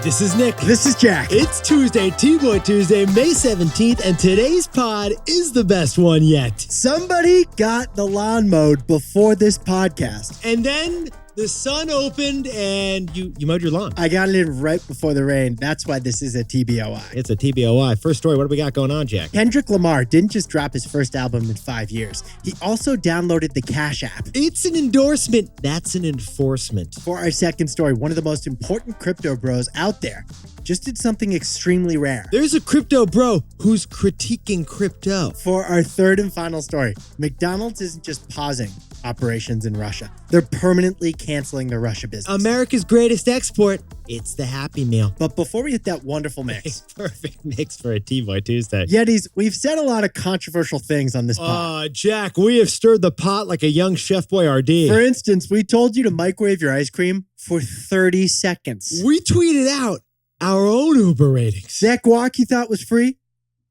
This is Nick. This is Jack. It's Tuesday, T-Boy Tuesday, May 17th, and today's pod is the best one yet. Somebody got the lawn mowed before this podcast. And then the sun opened and you mowed your lawn. I got it in right before the rain. That's why this is a TBOI. It's a TBOI. First story, what do we got going on, Jack? Kendrick Lamar didn't just drop his first album in 5 years. He also downloaded the Cash App. It's an endorsement. That's an enforcement. For our second story, one of the most important crypto bros out there just did something extremely rare. There's a crypto bro who's critiquing crypto. For our third and final story, McDonald's isn't just pausing operations in Russia. They're permanently canceling their Russia business. America's greatest export. It's the Happy Meal. But before we hit that wonderful mix. Perfect mix for a T-Boy Tuesday. Yetis, we've said a lot of controversial things on this pod. Jack, we have stirred the pot like a young Chef Boyardee. For instance, we told you to microwave your ice cream for 30 seconds. We tweeted out our own Uber ratings. That guac you thought was free?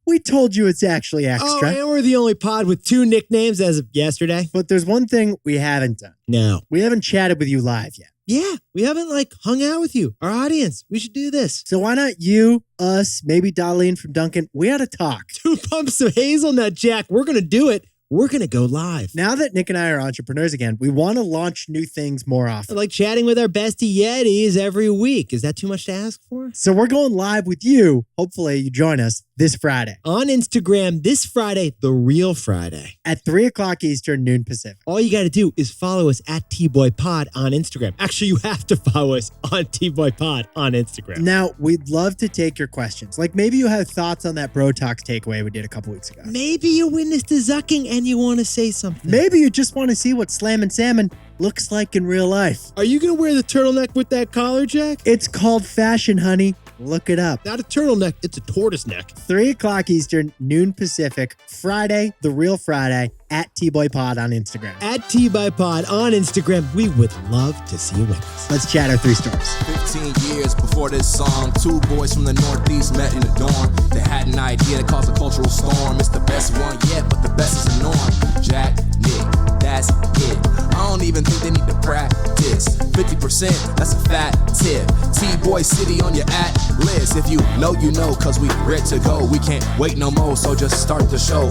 We told you it's actually extra. Oh, and we're the only pod with 2 nicknames as of yesterday. But there's one thing we haven't done. No. We haven't chatted with you live yet. Yeah, we haven't hung out with you, our audience. We should do this. So why not you, us, maybe Darlene from Duncan? We ought to talk. 2 pumps of hazelnut, Jack. We're going to do it. We're going to go live. Now that Nick and I are entrepreneurs again, we want to launch new things more often. Like chatting with our bestie Yetis every week. Is that too much to ask for? So we're going live with you. Hopefully you join us this Friday. On Instagram this Friday, the real Friday. At 3 o'clock Eastern, noon Pacific. All you got to do is follow us at TBoyPod on Instagram. Actually, you have to follow us on TBoyPod on Instagram. Now, we'd love to take your questions. Like maybe you have thoughts on that Bro Talks takeaway we did a couple weeks ago. Maybe you witnessed the zucking and you want to say something. Maybe you just want to see what Slammin' Salmon looks like in real life. Are you going to wear the turtleneck with that collar, Jack? It's called fashion, honey. Look it up. Not a turtleneck, it's a tortoise neck. 3 o'clock Eastern, noon Pacific, Friday, the real Friday, at TBoyPod on Instagram. At TBoyPod on Instagram. We would love to see you with us. Let's chat our 3 stories. 15 years before this song, 2 boys from the Northeast met in the dorm. They had an idea that caused a cultural storm. It's the best one yet, but the best is the norm. Jack, Nick, that's it. I don't even think they need to practice. 50%, that's a fat tip. T-Boy City on your at list. If you know, you know, cause we ready to go. We can't wait no more, so just start the show.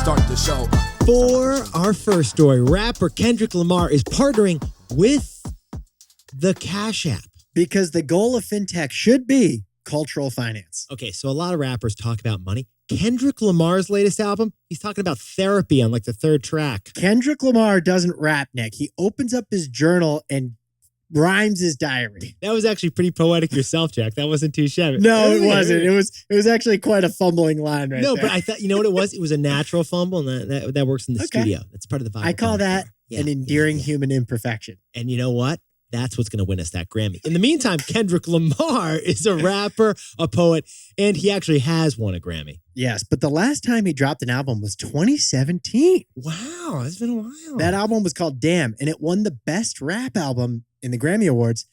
Start the show. For our first story, rapper Kendrick Lamar is partnering with the Cash App. Because the goal of fintech should be cultural finance. Okay, so a lot of rappers talk about money. Kendrick Lamar's latest album, he's talking about therapy on the 3rd track. Kendrick Lamar doesn't rap, Nick. He opens up his journal and rhymes his diary. That was actually pretty poetic yourself, Jack. That wasn't too shabby. No, it wasn't. It was actually quite a fumbling line right there. No, but I thought, you know what it was? It was a natural fumble, and that works in the studio. That's part of the vibe. I call that an endearing human imperfection. And you know what? That's what's going to win us that Grammy. In the meantime, Kendrick Lamar is a rapper, a poet, and he actually has won a Grammy. Yes, but the last time he dropped an album was 2017. Wow, it's been a while. That album was called Damn, and it won the Best Rap Album in the Grammy Awards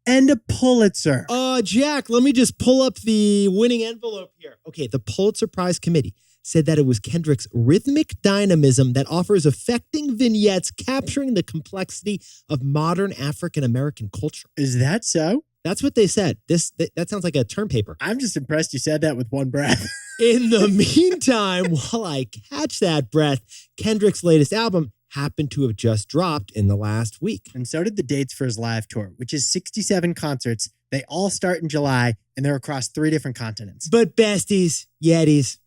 and a Pulitzer. Jack, let me just pull up the winning envelope here. Okay, the Pulitzer Prize Committee said that it was Kendrick's rhythmic dynamism that offers affecting vignettes capturing the complexity of modern African-American culture. Is that so? That's what they said. That sounds like a term paper. I'm just impressed you said that with one breath. In the meantime, while I catch that breath, Kendrick's latest album happened to have just dropped in the last week. And so did the dates for his live tour, which is 67 concerts. They all start in July, and they're across 3 different continents. But besties, Yetis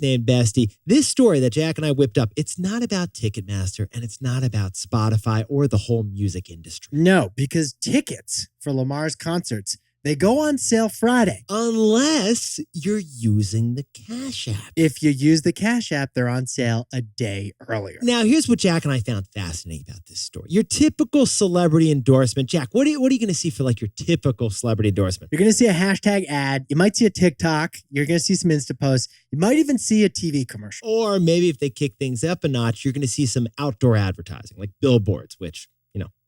named Bestie. This story that Jack and I whipped up, it's not about Ticketmaster and it's not about Spotify or the whole music industry. No, because tickets for Lamar's concerts, they go on sale Friday. Unless you're using the Cash App. If you use the Cash App, they're on sale a day earlier. Now, here's what Jack and I found fascinating about this story. Your typical celebrity endorsement. Jack, what are you going to see for your typical celebrity endorsement? You're going to see a hashtag ad. You might see a TikTok. You're going to see some Insta posts. You might even see a TV commercial. Or maybe if they kick things up a notch, you're going to see some outdoor advertising like billboards, which,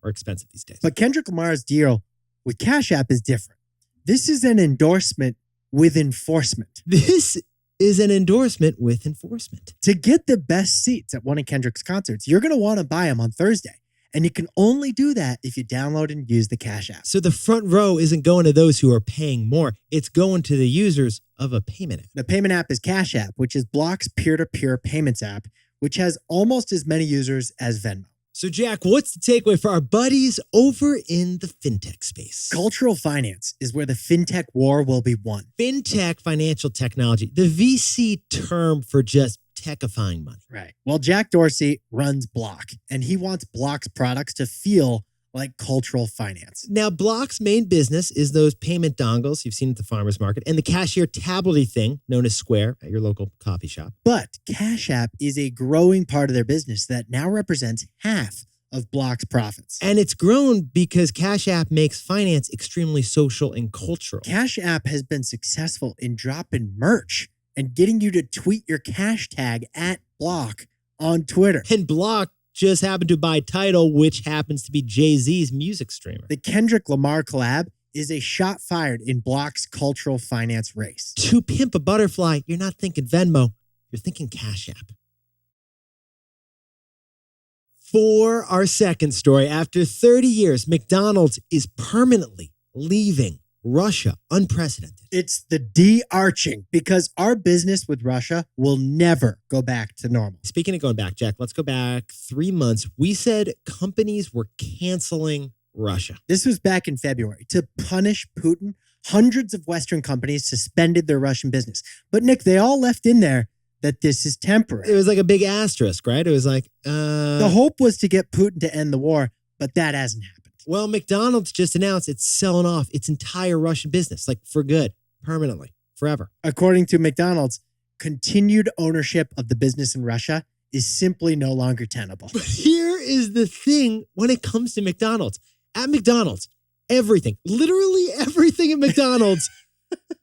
are expensive these days. But Kendrick Lamar's deal with Cash App is different. This is an endorsement with enforcement. This is an endorsement with enforcement. To get the best seats at one of Kendrick's concerts, you're going to want to buy them on Thursday. And you can only do that if you download and use the Cash App. So the front row isn't going to those who are paying more. It's going to the users of a payment app. The payment app is Cash App, which is Block's peer-to-peer payments app, which has almost as many users as Venmo. So Jack, what's the takeaway for our buddies over in the fintech space? Cultural finance is where the fintech war will be won. Fintech, financial technology, the VC term for just techifying money. Right. Well, Jack Dorsey runs Block, and he wants Block's products to feel like cultural finance. Now, Block's main business is those payment dongles you've seen at the farmer's market and the cashier tablet thing known as Square at your local coffee shop. But Cash App is a growing part of their business that now represents half of Block's profits. And it's grown because Cash App makes finance extremely social and cultural. Cash App has been successful in dropping merch and getting you to tweet your cash tag at Block on Twitter. And Block just happened to buy Tidal, which happens to be Jay-Z's music streamer. The Kendrick Lamar collab is a shot fired in Block's cultural finance race. To pimp a butterfly, you're not thinking Venmo, you're thinking Cash App. For our second story, after 30 years, McDonald's is permanently leaving Russia. Unprecedented. It's the de-arching because our business with Russia will never go back to normal. Speaking of going back, Jack, let's go back 3 months. We said companies were canceling Russia. This was back in February. To punish Putin, hundreds of Western companies suspended their Russian business. But Nick, they all left in there that this is temporary. It was like a big asterisk, right? It was like, The hope was to get Putin to end the war, but that hasn't happened. Well, McDonald's just announced it's selling off its entire Russian business, like for good, permanently, forever. According to McDonald's, continued ownership of the business in Russia is simply no longer tenable. But here is the thing when it comes to McDonald's. At McDonald's, everything, literally everything at McDonald's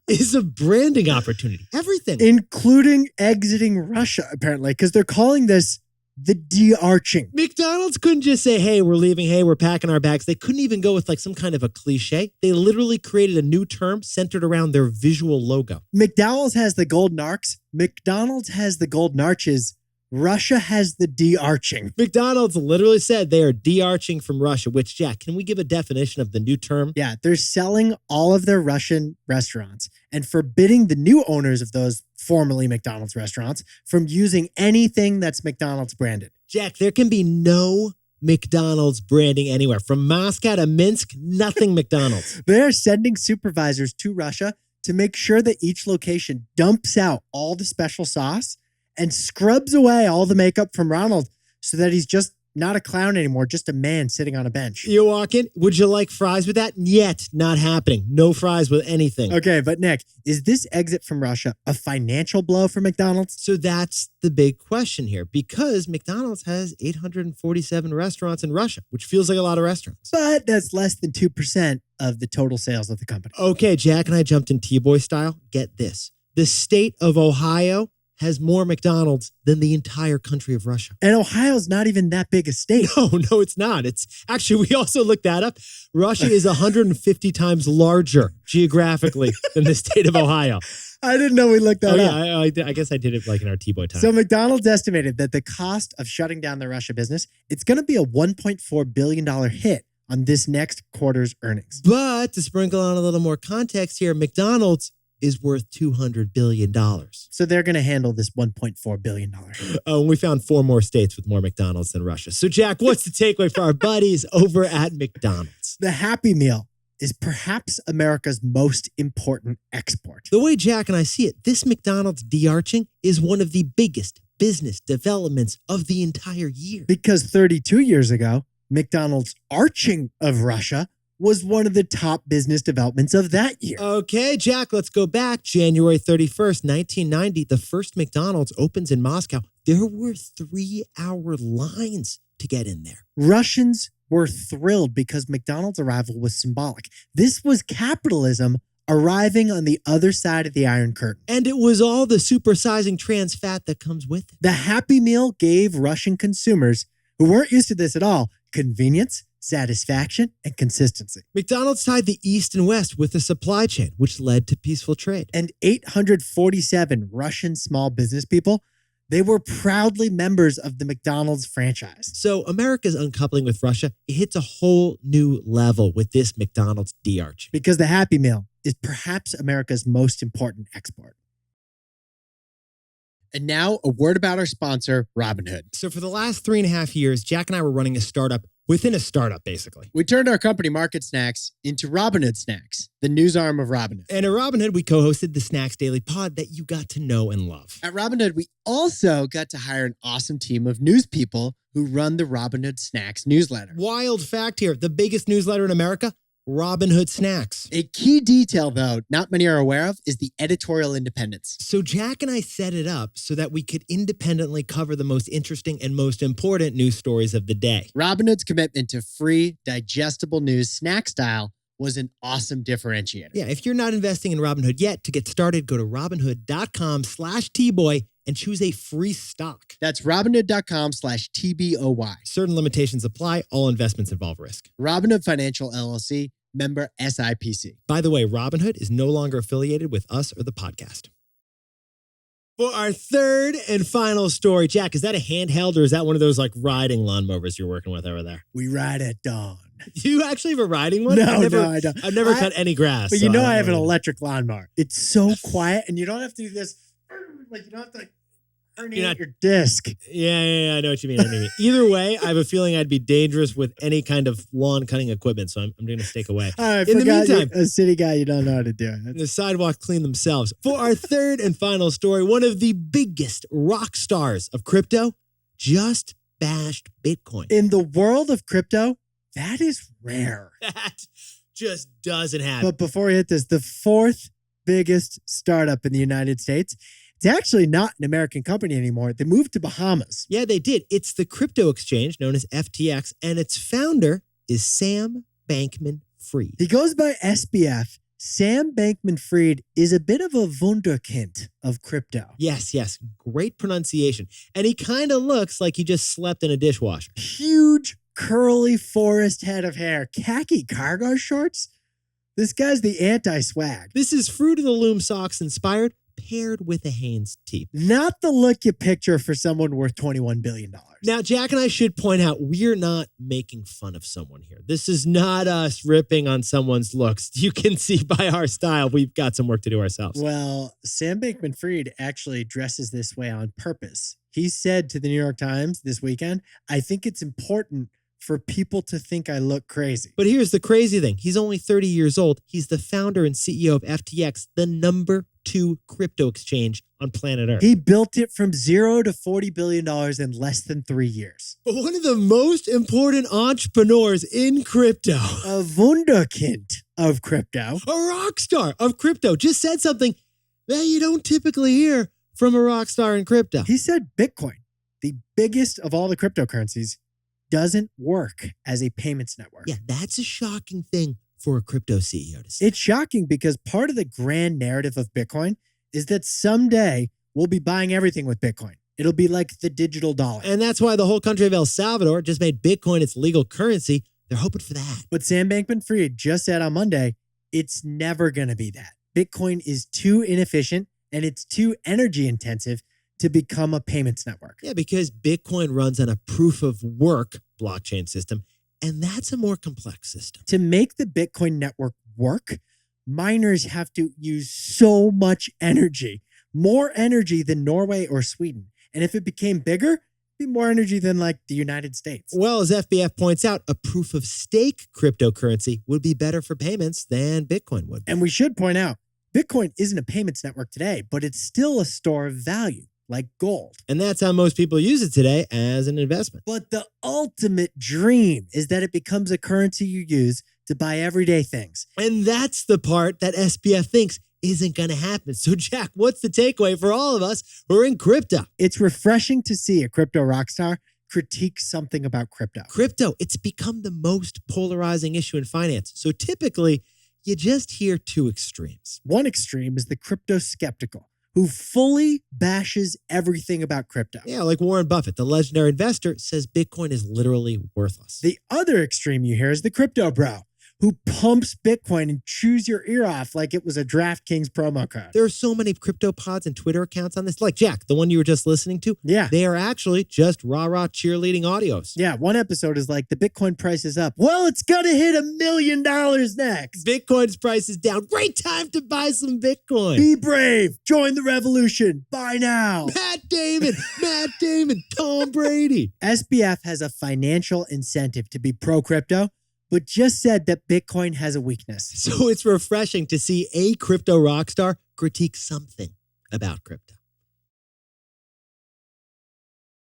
is a branding opportunity. Everything. Including exiting Russia, apparently, because they're calling this the de-arching. McDonald's couldn't just say, hey, we're leaving. Hey, we're packing our bags. They couldn't even go with like some kind of a cliche. They literally created a new term centered around their visual logo. McDonald's has the golden arcs. McDonald's has the golden arches. Russia has the de-arching. McDonald's literally said they are de-arching from Russia, which, Jack, can we give a definition of the new term? Yeah, they're selling all of their Russian restaurants and forbidding the new owners of those formerly McDonald's restaurants from using anything that's McDonald's branded. Jack, there can be no McDonald's branding anywhere. From Moscow to Minsk, nothing McDonald's. They're sending supervisors to Russia to make sure that each location dumps out all the special sauce and scrubs away all the makeup from Ronald so that he's just not a clown anymore, just a man sitting on a bench. You walk in, would you like fries with that? Yet, not happening. No fries with anything. Okay, but Nick, is this exit from Russia a financial blow for McDonald's? So that's the big question here, because McDonald's has 847 restaurants in Russia, which feels like a lot of restaurants. But that's less than 2% of the total sales of the company. Okay, Jack and I jumped in T-Boy style. Get this. The state of Ohio has more McDonald's than the entire country of Russia. And Ohio's not even that big a state. No, it's not. It's actually, we also looked that up. Russia is 150 times larger geographically than the state of Ohio. I didn't know we looked that up. I guess I did it like in our T-Boy time. So McDonald's estimated that the cost of shutting down the Russia business, it's going to be a $1.4 billion hit on this next quarter's earnings. But to sprinkle on a little more context here, McDonald's is worth $200 billion. So they're going to handle this $1.4 billion. Oh, and we found 4 more states with more McDonald's than Russia. So Jack, what's the takeaway for our buddies over at McDonald's? The Happy Meal is perhaps America's most important export. The way Jack and I see it, this McDonald's de-arching is one of the biggest business developments of the entire year. Because 32 years ago, McDonald's arching of Russia was one of the top business developments of that year. Okay, Jack, let's go back. January 31st, 1990, the first McDonald's opens in Moscow. There were 3-hour lines to get in there. Russians were thrilled because McDonald's arrival was symbolic. This was capitalism arriving on the other side of the Iron Curtain. And it was all the supersizing trans fat that comes with it. The Happy Meal gave Russian consumers, who weren't used to this at all, convenience, satisfaction, and consistency. McDonald's tied the East and West with a supply chain, which led to peaceful trade. And 847 Russian small business people They were proudly members of the McDonald's franchise. So America's uncoupling with Russia, it hits a whole new level with this McDonald's de-arching. Because the Happy Meal is perhaps America's most important export. And now a word about our sponsor, Robinhood. So for the last 3.5 years, Jack and I were running a startup within a startup, basically. We turned our company Market Snacks into Robinhood Snacks, the news arm of Robinhood. And at Robinhood, we co-hosted the Snacks Daily Pod that you got to know and love. At Robinhood, we also got to hire an awesome team of news people who run the Robinhood Snacks newsletter. Wild fact here, the biggest newsletter in America, Robinhood Snacks. A key detail, though, not many are aware of, is the editorial independence. So Jack and I set it up so that we could independently cover the most interesting and most important news stories of the day. Robinhood's commitment to free, digestible news snack style was an awesome differentiator. Yeah, if you're not investing in Robinhood yet, to get started, go to robinhood.com/tboy and choose a free stock. That's robinhood.com/TBOY. Certain limitations apply. All investments involve risk. Robinhood Financial LLC, member SIPC. By the way, Robinhood is no longer affiliated with us or the podcast. For our third and final story, Jack, is that a handheld or is that one of those like riding lawnmowers you're working with over there? We ride at dawn. Do you actually have a riding one? No, I don't. I've never cut any grass. But so you know I don't have an know. electric lawnmower. It's so quiet and you don't have to do this. Like you don't have to herniate your disc. Yeah, I know what you mean. Either way, I have a feeling I'd be dangerous with any kind of lawn cutting equipment, so I'm going to stay away. All right, In the meantime, a city guy, you don't know how to do it. the sidewalks clean themselves. For our third and final story, one of the biggest rock stars of crypto just bashed Bitcoin. In the world of crypto, that is rare. That just doesn't happen. But before we hit this, the fourth biggest startup in the United States, it's actually not an American company anymore. They moved to Bahamas. Yeah, they did. It's the crypto exchange known as FTX, and its founder is Sam Bankman-Fried. He goes by SBF. Sam Bankman-Fried is a bit of a wunderkind of crypto. Yes, great pronunciation. And he kind of looks like he just slept in a dishwasher. Huge, curly forest head of hair, khaki cargo shorts. This guy's the anti-swag. This is Fruit of the Loom socks inspired, paired with a Hanes tee. Not the look you picture for someone worth $21 billion. Now, Jack and I should point out, we're not making fun of someone here. This is not us ripping on someone's looks. You can see by our style, we've got some work to do ourselves. Well, Sam Bankman-Fried actually dresses this way on purpose. He said to the New York Times this weekend, "I think it's important for people to think I look crazy." But here's the crazy thing. He's only 30 years old. He's the founder and CEO of FTX, the number 2 crypto exchange on planet Earth. He built it from $0 to $40 billion in less than 3 years. But one of the most important entrepreneurs in crypto, A wunderkind of crypto. a rock star of crypto, just said something that you don't typically hear from a rock star in crypto. He said Bitcoin, the biggest of all the cryptocurrencies, doesn't work as a payments network. Yeah, that's a shocking thing for a crypto CEO to say. It's shocking because part of the grand narrative of Bitcoin is that someday we'll be buying everything with Bitcoin. It'll be like the digital dollar. And that's why the whole country of El Salvador just made Bitcoin its legal currency. They're hoping for that. But Sam Bankman-Fried just said on Monday, it's never going to be that. Bitcoin is too inefficient and it's too energy intensive to become a payments network. Yeah, because Bitcoin runs on a proof of work blockchain system, and that's a more complex system. To make the Bitcoin network work, miners have to use so much energy, more energy than Norway or Sweden. And if it became bigger, it'd be more energy than like the United States. Well, as FBF points out, a proof of stake cryptocurrency would be better for payments than Bitcoin would. And we should point out, Bitcoin isn't a payments network today, but it's still a store of value, like gold. And that's how most people use it today, as an investment. But the ultimate dream is that it becomes a currency you use to buy everyday things. And that's the part that SBF thinks isn't going to happen. So, Jack, what's the takeaway for all of us who are in crypto? It's refreshing to see a crypto rock star critique something about crypto. Crypto, it's become the most polarizing issue in finance. So typically, you just hear 2 extremes. One extreme is the crypto skeptical, who fully bashes everything about crypto. Yeah, like Warren Buffett, the legendary investor, says Bitcoin is literally worthless. The other extreme you hear is the crypto bro, who pumps Bitcoin and chews your ear off like it was a DraftKings promo code. There are so many CryptoPods and Twitter accounts on this. Like Jack, the one you were just listening to. Yeah. They are actually just rah-rah cheerleading audios. Yeah, one episode is like, the Bitcoin price is up. Well, it's going to hit $1 million next. Bitcoin's price is down. Great time to buy some Bitcoin. Be brave. Join the revolution. Buy now. Matt Damon, Tom Brady. SBF has a financial incentive to be pro-crypto, but just said that Bitcoin has a weakness. So it's refreshing to see a crypto rock star critique something about crypto.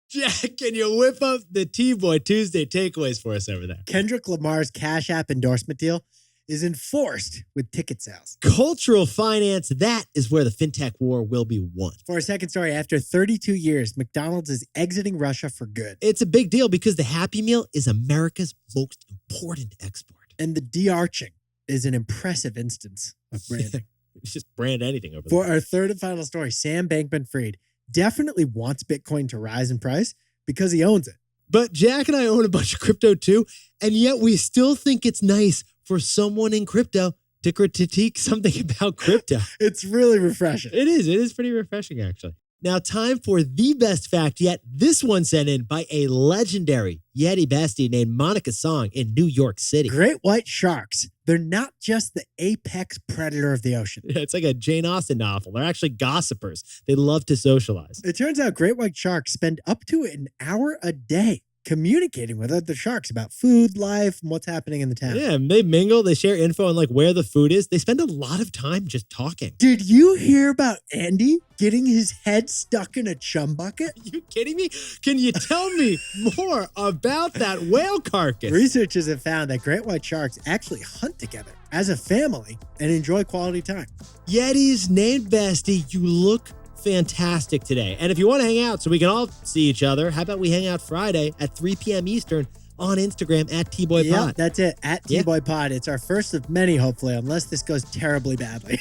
Jack, can you whip up the T-Boy Tuesday takeaways for us over there? Kendrick Lamar's Cash App endorsement deal is enforced with ticket sales. Cultural finance, that is where the fintech war will be won. For our second story, after 32 years, McDonald's is exiting Russia for good. It's a big deal because the Happy Meal is America's most important export. And the de-arching is an impressive instance of branding. Just brand anything over For there. our third and final story, Sam Bankman-Fried definitely wants Bitcoin to rise in price because he owns it. But Jack and I own a bunch of crypto too, and yet we still think it's nice for someone in crypto to critique something about crypto. It's really refreshing. It is pretty refreshing, actually. Now, time for the best fact yet. This one sent in by a legendary Yeti bestie named Monica Song in New York City. Great white sharks, they're not just the apex predator of the ocean. Yeah, it's like a Jane Austen novel. They're actually gossipers. They love to socialize. It turns out great white sharks spend up to an hour a day communicating with other sharks about food, life, and what's happening in the town. Yeah, and they mingle, they share info on like where the food is. They spend a lot of time just talking. Did you hear about Andy getting his head stuck in a chum bucket? Are you kidding me? Can you tell me more about that whale carcass? Researchers have found that great white sharks actually hunt together as a family and enjoy quality time. Yetis named bestie, you look fantastic today. And if you want to hang out so we can all see each other, how about we hang out Friday at 3 p.m. Eastern on Instagram at TBoyPod. Yeah, that's it. At TBoyPod. It's our first of many, hopefully, unless this goes terribly badly.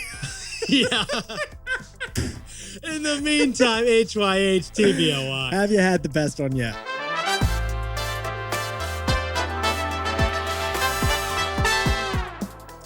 Yeah. In the meantime, HYH TBOY. Have you had the best one yet?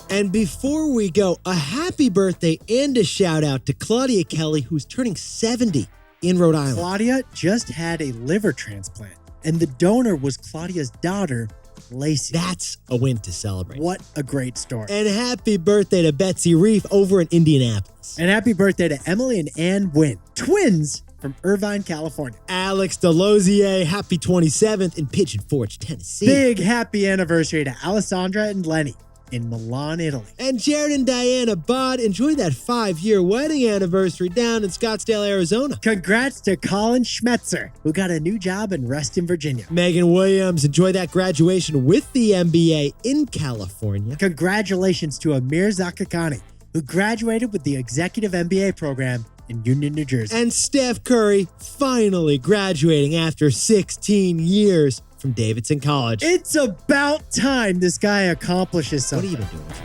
And before we go, a happy birthday and a shout out to Claudia Kelly, who's turning 70 in Rhode Island. Claudia just had a liver transplant, and the donor was Claudia's daughter, Lacey. That's a win to celebrate. What a great story. And happy birthday to Betsy Reef over in Indianapolis. And happy birthday to Emily and Ann Wynn, twins from Irvine, California. Alex Delosier, happy 27th in Pigeon Forge, Tennessee. Big happy anniversary to Alessandra and Lenny in Milan, Italy. And Jared and Diana Bod, enjoy that 5-year wedding anniversary down in Scottsdale, Arizona. Congrats to Colin Schmetzer, who got a new job in Reston, Virginia. Megan Williams, enjoy that graduation with the MBA in California. Congratulations to Amir Zakakani, who graduated with the Executive MBA program in Union, New Jersey. And Steph Curry finally graduating after 16 years from Davidson College. It's about time this guy accomplishes something. What have you been doing?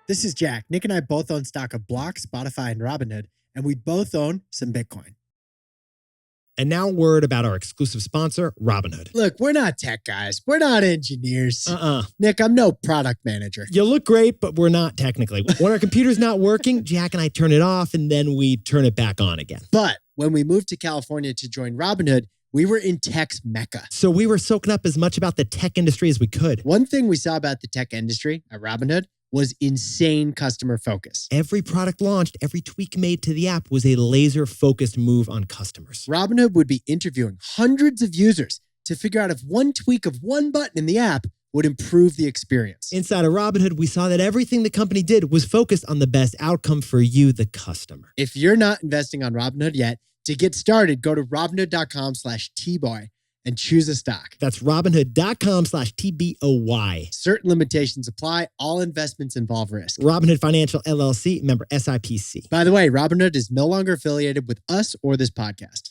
This is Jack. Nick and I both own stock of Block, Spotify, and Robinhood, and we both own some Bitcoin. And now word about our exclusive sponsor, Robinhood. Look, we're not tech guys. We're not engineers. Nick, I'm no product manager. You look great, but we're not technically. When our computer's not working, Jack and I turn it off and then we turn it back on again. But when we moved to California to join Robinhood, we were in tech's mecca. So we were soaking up as much about the tech industry as we could. One thing we saw about the tech industry at Robinhood was insane customer focus. Every product launched, every tweak made to the app was a laser-focused move on customers. Robinhood would be interviewing hundreds of users to figure out if one tweak of one button in the app would improve the experience. Inside of Robinhood, we saw that everything the company did was focused on the best outcome for you, the customer. If you're not investing on Robinhood yet, to get started, go to Robinhood.com/tboy and choose a stock. That's Robinhood.com/TBOY. Certain limitations apply. All investments involve risk. Robinhood Financial LLC, member SIPC. By the way, Robinhood is no longer affiliated with us or this podcast.